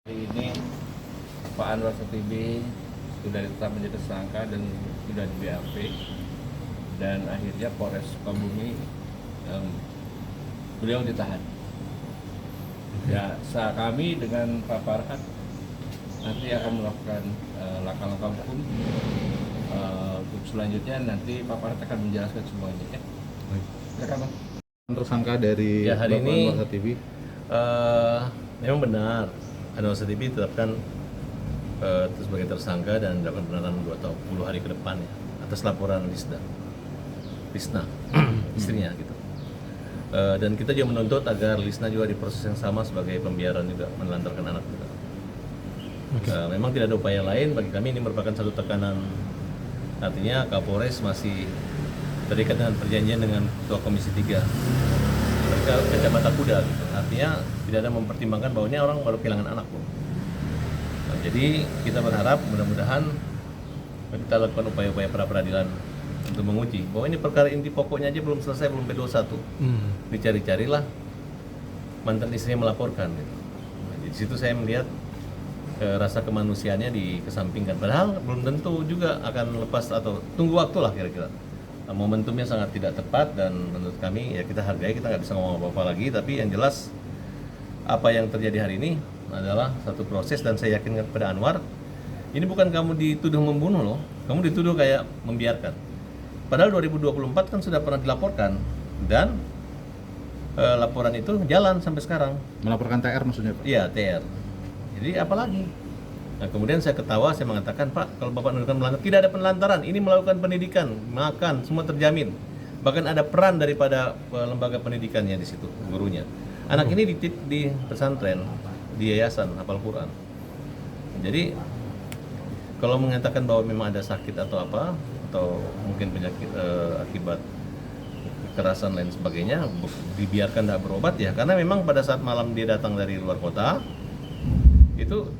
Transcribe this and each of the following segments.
Hari ini Pak Anwar Setibi sudah ditetapkan menjadi tersangka dan sudah di BAP, dan akhirnya Polres Sukabumi beliau ditahan. Ya, kami dengan Pak Farhat nanti akan melakukan langkah-langkah hukum. Untuk selanjutnya nanti Pak Farhat akan menjelaskan semuanya. Ya. Silakan, Bang. Tersangka dari ya, hari Bapak ini Anwar Setibi. Memang benar Anwar Setibi ditetapkan sebagai tersangka dan dilakukan penahanan 20 hari ke depan ya, atas laporan Lisna istrinya gitu. Dan kita juga menuntut agar Lisna juga diproses yang sama sebagai pembiaran juga, menelantarkan anak juga. Memang tidak ada upaya lain, bagi kami ini merupakan satu tekanan. Artinya Kapolres masih terikat dengan perjanjian dengan Ketua Komisi 3 Kacamata Kuda gitu. Artinya tidak ada mempertimbangkan bahwa ini orang baru kehilangan anak loh. Nah, jadi kita berharap mudah-mudahan kita lakukan upaya-upaya pra peradilan untuk menguji bahwa ini perkara inti pokoknya aja belum selesai, belum P21. Dicari-carilah mantan istrinya melaporkan gitu. Nah, di situ saya melihat rasa kemanusiaannya dikesampingkan, padahal belum tentu juga akan lepas atau tunggu waktu lah kira-kira. Momentumnya sangat tidak tepat dan menurut kami ya kita hargai, kita nggak bisa ngomong apa-apa lagi, tapi yang jelas apa yang terjadi hari ini adalah satu proses dan saya yakin kepada Anwar, ini bukan kamu dituduh membunuh loh, kamu dituduh kayak membiarkan. Padahal 2024 kan sudah pernah dilaporkan dan laporan itu jalan sampai sekarang. Melaporkan TR maksudnya, Pak? Iya, TR. Jadi apalagi? Nah, kemudian saya ketawa, saya mengatakan, Pak, kalau Bapak menemukan melanggar, tidak ada penelantaran, ini melakukan pendidikan, makan, semua terjamin. Bahkan ada peran daripada lembaga pendidikannya di situ, gurunya. Anak ini dititip di pesantren, di yayasan hafal Quran. Jadi kalau mengatakan bahwa memang ada sakit atau apa, atau mungkin penyakit akibat kekerasan lain sebagainya, dibiarkan tidak berobat ya, karena memang pada saat malam dia datang dari luar kota, itu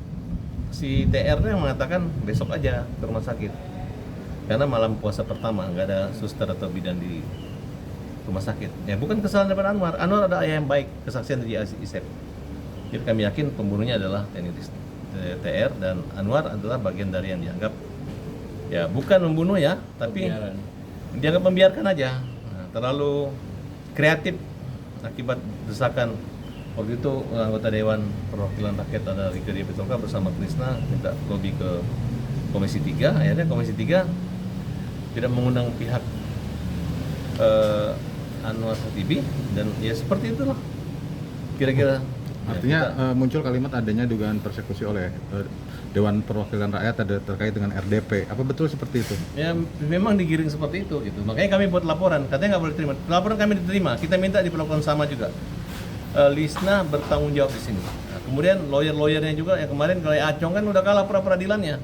si TR-nya mengatakan besok aja ke rumah sakit karena malam puasa pertama nggak ada suster atau bidan di rumah sakit. Ya bukan kesalahan daripada Anwar. Anwar ada ayah yang baik, kesaksian dari Isep. Jadi kami yakin pembunuhnya adalah TR dan Anwar adalah bagian dari yang dianggap ya bukan membunuh ya, tapi dianggap membiarkan aja. Nah, terlalu kreatif akibat desakan. Waktu itu anggota Dewan Perwakilan Rakyat ada Rike Dia Pitulka bersama Krisna minta lobby ke Komisi 3. Akhirnya Komisi 3 tidak mengundang pihak Anwar Setibi dan ya seperti itulah kira-kira. Artinya ya, muncul kalimat adanya dugaan persekusi oleh Dewan Perwakilan Rakyat ada terkait dengan RDP. Apa betul seperti itu? ya memang digiring seperti itu gitu. Makanya kami buat laporan, katanya nggak boleh terima. Laporan kami diterima, kita minta diperlakukan sama juga. Lisna bertanggung jawab di sini. Nah, kemudian lawyer-lawyernya juga yang kemarin kalau Acong kan udah kalah peradilannya.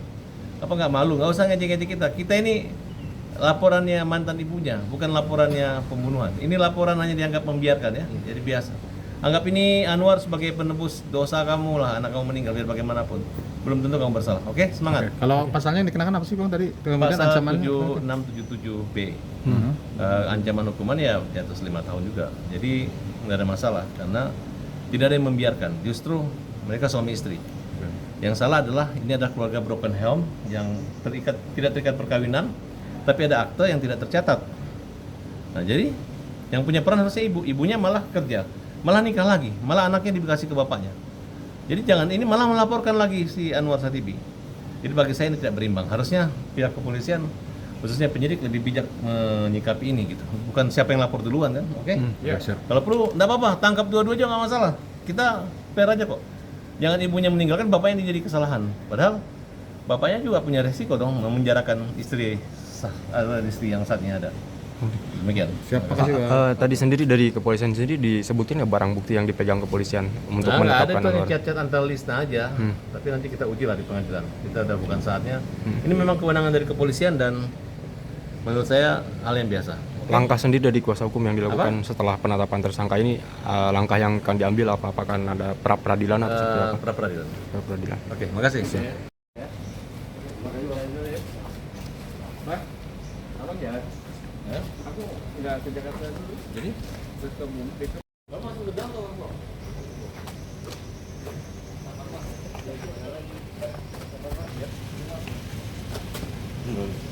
Apa nggak malu? Nggak usah ngejek-ngejek kita. Kita ini laporannya mantan ibunya, bukan laporannya pembunuhan. Ini laporan hanya dianggap membiarkan ya. Jadi biasa. Anggap ini Anwar sebagai penebus dosa kamu lah, anak kamu meninggal biar bagaimanapun. Belum tentu kamu bersalah. Oke, semangat. Oke. Kalau pasalnya yang dikenakan apa sih, Bang, tadi? Kemudian Pasal ancamannya? 7677B. Ancaman hukuman ya di atas 5 tahun juga. Jadi nggak ada masalah karena tidak ada yang membiarkan. Justru mereka suami istri. Yang salah adalah ini adalah keluarga broken home yang tidak terikat perkawinan, tapi ada akte yang tidak tercatat. Nah jadi yang punya peran harusnya ibunya malah kerja, malah nikah lagi, malah anaknya dikasih ke bapaknya. Jadi jangan ini malah melaporkan lagi si Anwar Setibi. Jadi bagi saya ini tidak berimbang. Harusnya pihak kepolisian khususnya penyidik lebih bijak menyikapi ini gitu. Bukan siapa yang lapor duluan kan, oke? Ya, siap. Kalau perlu, enggak apa-apa, tangkap dua-dua aja nggak masalah. Kita fair aja kok. Jangan ibunya meninggalkan bapaknya yang jadi kesalahan. Padahal bapaknya juga punya resiko dong memenjarakan istri yang saat ini ada. Demikian. Siap, makasih, Bang. Tadi sendiri dari kepolisian sendiri disebutin ya barang bukti yang dipegang kepolisian untuk Nggak ada menetapkan itu Anwar. chat-chat antar Lisna aja. Tapi nanti kita uji lah di pengadilan. Kita udah bukan saatnya. Ini memang kewenangan dari kepolisian dan menurut saya hal yang biasa. Langkah sendiri dari kuasa hukum yang dilakukan setelah penetapan tersangka ini, langkah yang akan diambil apa akan ada pra peradilan atau seperti apa? Pra peradilan. Pra peradilan. Oke, makasih. Pak, abang ya? Aku nggak ke Jakarta dulu. Jadi, Terus ke Bumi. Bapak masuk ke dalam, Bang. terus